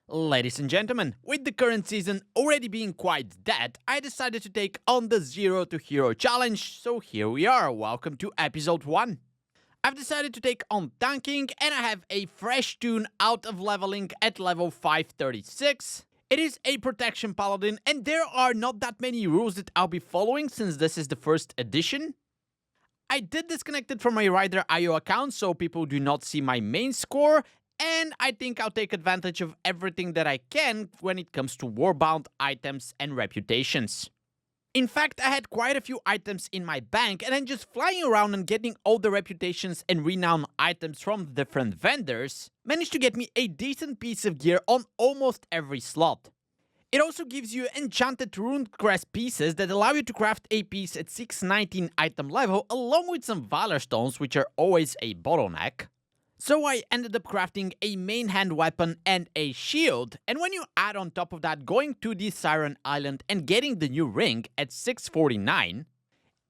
Ladies and gentlemen, with the current season already being quite dead, I decided to take on the Zero to Hero challenge, so here we are, welcome to episode 1. I've decided to take on tanking and I have a fresh toon out of leveling at level 536. It is a Protection Paladin and there are not that many rules that I'll be following since this is the first edition. I did disconnect it from my Rider.io account so people do not see my main score, and I think I'll take advantage of everything that I can when it comes to Warbound items and reputations. In fact, I had quite a few items in my bank, and then just flying around and getting all the reputations and renown items from the different vendors managed to get me a decent piece of gear on almost every slot. It also gives you enchanted rune crest pieces that allow you to craft a piece at 619 item level along with some valor stones, which are always a bottleneck. So I ended up crafting a main hand weapon and a shield, and when you add on top of that going to the Siren Island and getting the new ring at 649,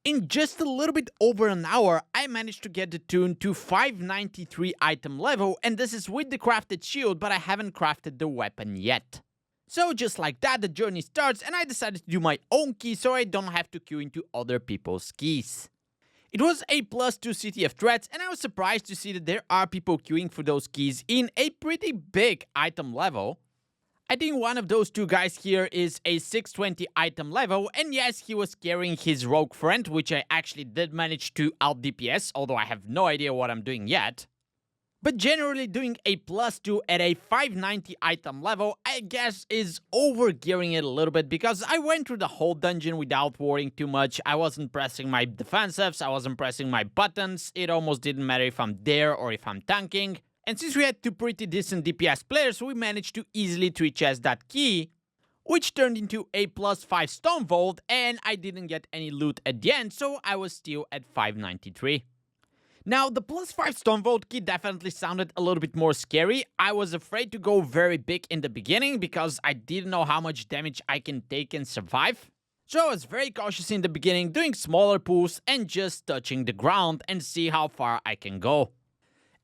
in just a little bit over an hour I managed to get the toon to 593 item level, and this is with the crafted shield, but I haven't crafted the weapon yet. So just like that the journey starts, and I decided to do my own key so I don't have to queue into other people's keys. It was a +2 city of threats, and I was surprised to see that there are people queuing for those keys in a pretty big item level. I think one of those two guys here is a 620 item level, and yes, he was carrying his rogue friend, which I actually did manage to out DPS, although I have no idea what I'm doing yet. But generally doing a +2 at a 590 item level, I guess is overgearing it a little bit because I went through the whole dungeon without worrying too much. I wasn't pressing my defensives, I wasn't pressing my buttons, it almost didn't matter if I'm there or if I'm tanking. And since we had two pretty decent DPS players, we managed to easily 3-chest that key, which turned into a +5 stone vault, and I didn't get any loot at the end, so I was still at 593. Now, the +5 stone vault key definitely sounded a little bit more scary. I was afraid to go very big in the beginning because I didn't know how much damage I can take and survive. So I was very cautious in the beginning, doing smaller pulls and just touching the ground and see how far I can go.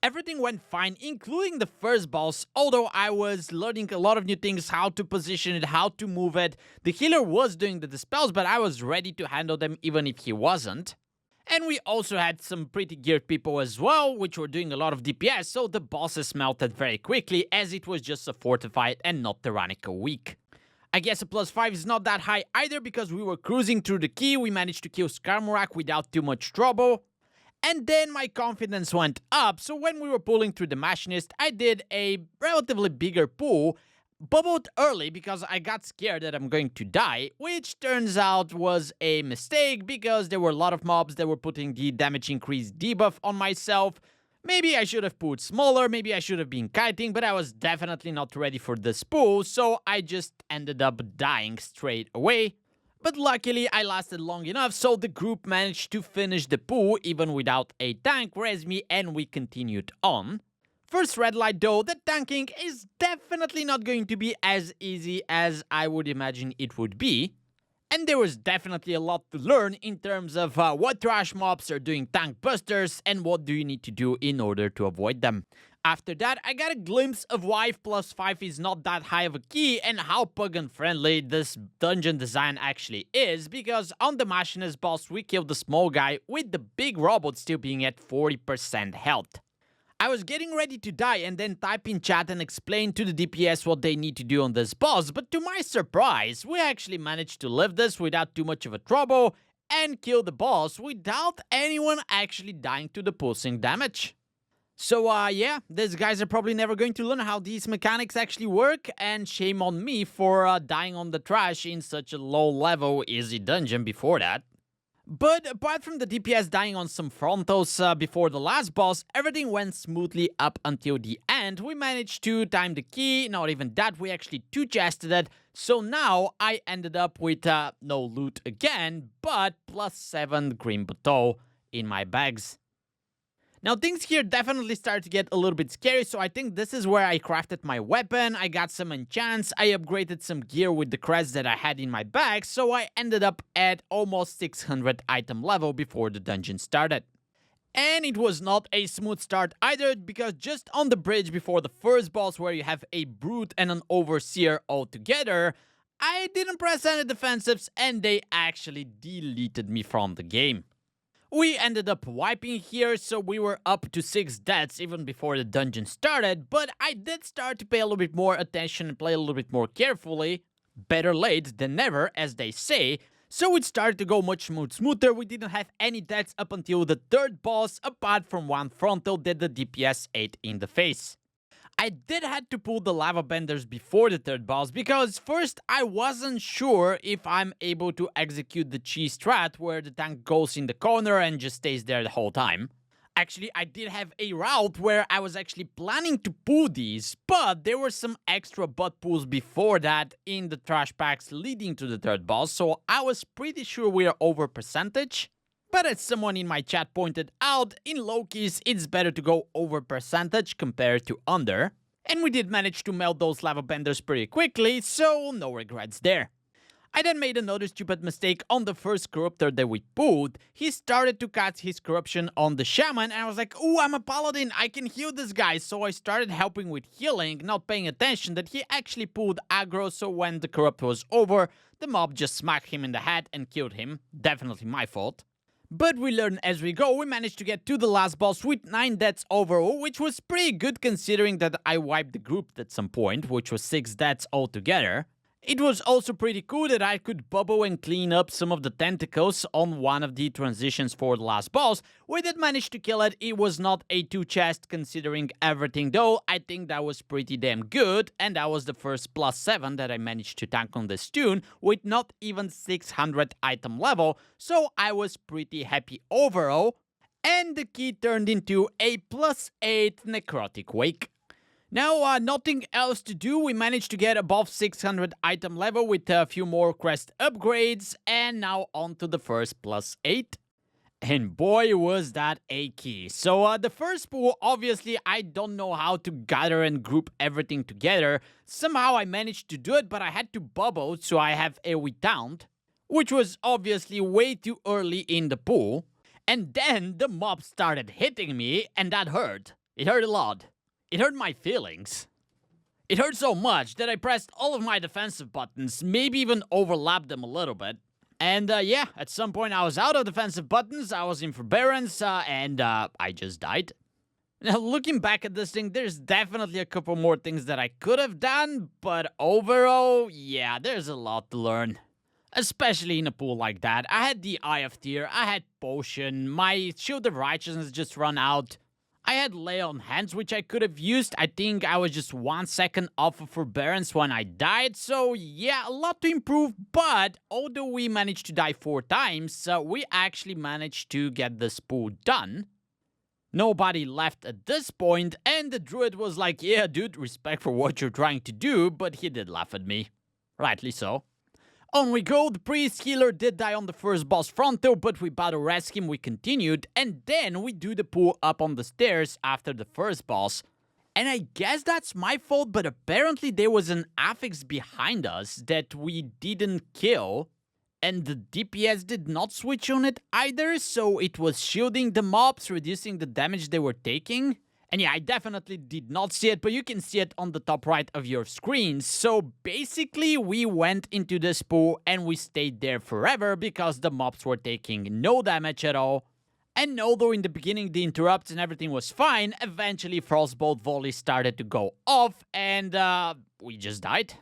Everything went fine, including the first boss, although I was learning a lot of new things, how to position it, how to move it. The healer was doing the dispels, but I was ready to handle them even if he wasn't. And we also had some pretty geared people as well, which were doing a lot of DPS, so the bosses melted very quickly as it was just a fortified and not tyrannical week. I guess a +5 is not that high either because we were cruising through the key, we managed to kill Skarmorak without too much trouble. And then my confidence went up, so when we were pulling through the Machinist, I did a relatively bigger pull, bubbled early because I got scared that I'm going to die, which turns out was a mistake because there were a lot of mobs that were putting the damage increase debuff on myself. Maybe I should have pulled smaller, maybe I should have been kiting, but I was definitely not ready for this pull, so I just ended up dying straight away. But luckily I lasted long enough, so the group managed to finish the pull even without a tank res me, and we continued on. First red light though, that tanking is definitely not going to be as easy as I would imagine it would be. And there was definitely a lot to learn in terms of what trash mobs are doing tank busters and what do you need to do in order to avoid them. After that, I got a glimpse of why +5 is not that high of a key and how puggan friendly this dungeon design actually is, because on the Machinist boss we killed the small guy with the big robot still being at 40% health. I was getting ready to die and then type in chat and explain to the DPS what they need to do on this boss, but to my surprise, we actually managed to live this without too much of a trouble and kill the boss without anyone actually dying to the pulsing damage. So yeah, these guys are probably never going to learn how these mechanics actually work, and shame on me for dying on the trash in such a low level easy dungeon before that. But apart from the DPS dying on some frontals before the last boss, everything went smoothly up until the end. We managed to time the key, not even that, we actually 2-chested it. So now I ended up with no loot again, but +7 green bateau in my bags. Now things here definitely start to get a little bit scary, so I think this is where I crafted my weapon, I got some enchants, I upgraded some gear with the crests that I had in my bag, so I ended up at almost 600 item level before the dungeon started. And it was not a smooth start either, because just on the bridge before the first boss, where you have a brute and an overseer all together, I didn't press any defensives and they actually deleted me from the game. We ended up wiping here, so we were up to 6 deaths even before the dungeon started, but I did start to pay a little bit more attention and play a little bit more carefully. Better late than never, as they say. So it started to go much smoother. We didn't have any deaths up until the third boss, apart from one frontal that the DPS ate in the face. I did had to pull the lava benders before the third boss, because first I wasn't sure if I'm able to execute the cheese strat where the tank goes in the corner and just stays there the whole time. Actually, I did have a route where I was actually planning to pull these, but there were some extra butt pulls before that in the trash packs leading to the third boss, so I was pretty sure we are over percentage. But as someone in my chat pointed out, in low keys it's better to go over percentage compared to under. And we did manage to melt those lava benders pretty quickly, so no regrets there. I then made another stupid mistake on the first corruptor that we pulled. He started to cast his corruption on the shaman, and I was like, ooh, I'm a paladin, I can heal this guy. So I started helping with healing, not paying attention that he actually pulled aggro, so when the corrupt was over, the mob just smacked him in the head and killed him. Definitely my fault. But we learn as we go. We managed to get to the last boss with 9 deaths overall, which was pretty good considering that I wiped the group at some point, which was 6 deaths altogether. It was also pretty cool that I could bubble and clean up some of the tentacles on one of the transitions for the last boss. We did manage to kill it. It was not a 2 chest considering everything though. I think that was pretty damn good, and that was the first +7 that I managed to tank on this tune with not even 600 item level, so I was pretty happy overall. And the key turned into a +8 necrotic wake. Now, nothing else to do. We managed to get above 600 item level with a few more quest upgrades, and now on to the first +8. And boy, was that a key. So, the first pool, obviously, I don't know how to gather and group everything together. Somehow I managed to do it, but I had to bubble, so I have a retaunt, which was obviously way too early in the pool. And then the mob started hitting me, and that hurt. It hurt a lot. It hurt my feelings. It hurt so much that I pressed all of my defensive buttons, maybe even overlapped them a little bit. And yeah, at some point I was out of defensive buttons, I was in forbearance, and I just died. Now, looking back at this thing, there's definitely a couple more things that I could have done, but overall, yeah, there's a lot to learn. Especially in a pool like that. I had the Eye of Tear, I had Potion, my Shield of Righteousness just run out. I had Lay on Hands, which I could have used. I think I was just 1 second off of forbearance when I died. So yeah, a lot to improve. But although we managed to die 4 times, we actually managed to get this pool done. Nobody left at this point, and the druid was like, yeah, dude, respect for what you're trying to do, but he did laugh at me. Rightly so. On we go. The priest healer did die on the first boss frontal, but we battle res him, we continued, and then we do the pull up on the stairs after the first boss. And I guess that's my fault, but apparently there was an affix behind us that we didn't kill, and the DPS did not switch on it either, so it was shielding the mobs, reducing the damage they were taking. And yeah, I definitely did not see it, but you can see it on the top right of your screen. So basically, we went into this pool and we stayed there forever because the mobs were taking no damage at all. And although in the beginning the interrupts and everything was fine, eventually Frostbolt Volley started to go off and we just died.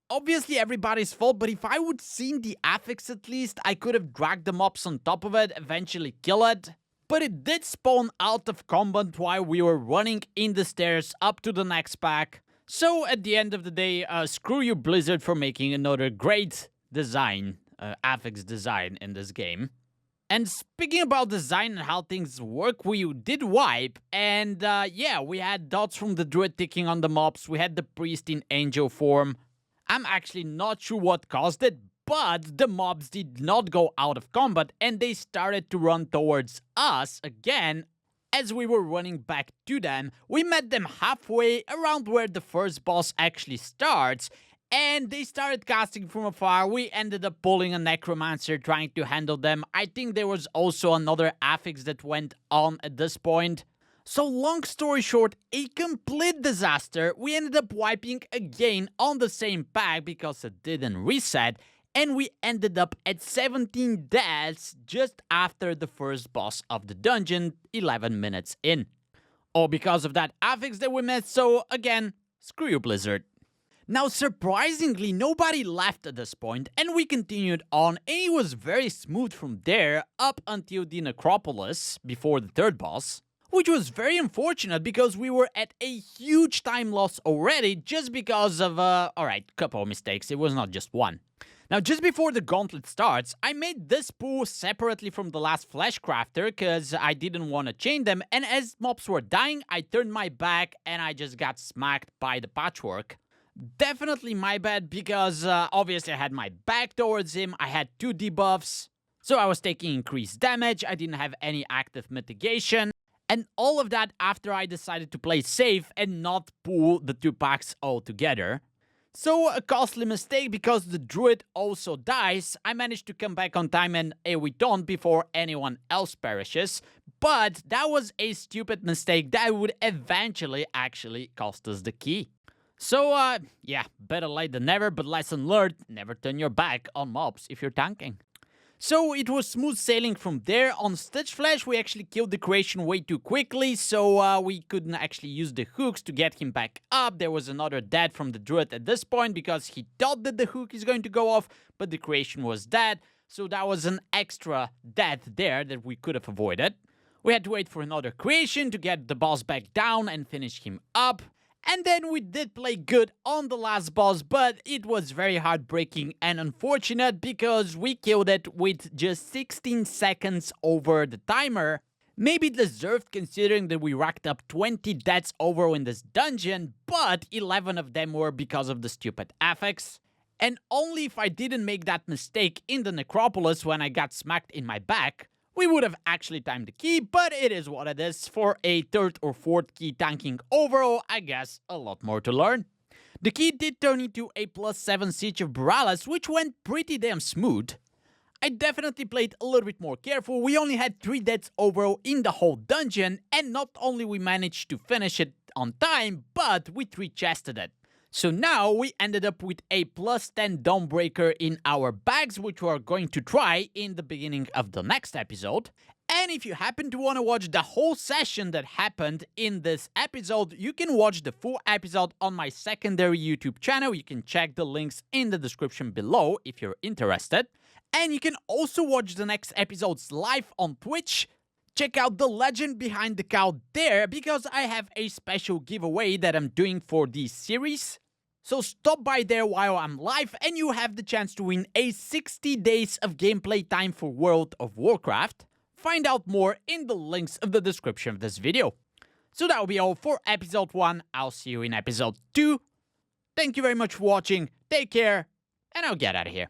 Obviously everybody's fault, but if I would seen the affix at least, I could have dragged the mobs on top of it, eventually kill it. But it did spawn out of combat while we were running in the stairs up to the next pack. So at the end of the day, screw you Blizzard for making another great design, affix design in this game. And speaking about design and how things work, we did wipe, and yeah, we had dots from the druid ticking on the mobs, we had the priest in angel form. I'm actually not sure what caused it, but the mobs did not go out of combat and they started to run towards us again. As we were running back to them, we met them halfway around where the first boss actually starts, and they started casting from afar. We ended up pulling a necromancer trying to handle them. I think there was also another affix that went on at this point. So long story short, a complete disaster. We ended up wiping again on the same pack because it didn't reset, and we ended up at 17 deaths just after the first boss of the dungeon, 11 minutes in. All because of that affix that we missed, so again, screw you, Blizzard. Now, surprisingly, nobody left at this point, and we continued on, and it was very smooth from there up until the Necropolis, before the third boss. Which was very unfortunate because we were at a huge time loss already just because of, alright, couple of mistakes, it was not just one. Now, just before the gauntlet starts, I made this pool separately from the last flesh crafter because I didn't want to chain them, and as mobs were dying, I turned my back and I just got smacked by the patchwork. Definitely my bad because obviously I had my back towards him, I had 2 debuffs, so I was taking increased damage, I didn't have any active mitigation. And all of that after I decided to play safe and not pool the 2 packs all together. So a costly mistake because the druid also dies. I managed to come back on time and we don't before anyone else perishes. But that was a stupid mistake that would eventually actually cost us the key. So yeah, better late than never, but lesson learned, never turn your back on mobs if you're tanking. So it was smooth sailing from there. On Stitch Flash, we actually killed the creation way too quickly, so we couldn't actually use the hooks to get him back up. There was another dead from the druid at this point because he thought that the hook is going to go off, but the creation was dead, so that was an extra death there that we could have avoided. We had to wait for another creation to get the boss back down and finish him up. And then we did play good on the last boss, but it was very heartbreaking and unfortunate because we killed it with just 16 seconds over the timer. Maybe deserved considering that we racked up 20 deaths over in this dungeon, but 11 of them were because of the stupid affix. And only if I didn't make that mistake in the Necropolis when I got smacked in my back, we would have actually timed the key, but it is what it is. For a 3rd or 4th key tanking overall, I guess a lot more to learn. The key did turn into a +7 Siege of Borealis, which went pretty damn smooth. I definitely played a little bit more careful. We only had 3 deaths overall in the whole dungeon, and not only we managed to finish it on time, but we 3-chested it. So now we ended up with a +10 Dawnbreaker in our bags, which we are going to try in the beginning of the next episode. And if you happen to want to watch the whole session that happened in this episode, you can watch the full episode on my secondary YouTube channel. You can check the links in the description below if you're interested. And you can also watch the next episodes live on Twitch. Check out the legend behind the cow there because I have a special giveaway that I'm doing for this series. So stop by there while I'm live and you have the chance to win a 60 days of gameplay time for World of Warcraft. Find out more in the links of the description of this video. So that will be all for episode 1. I'll see you in episode 2. Thank you very much for watching, take care, and I'll get out of here.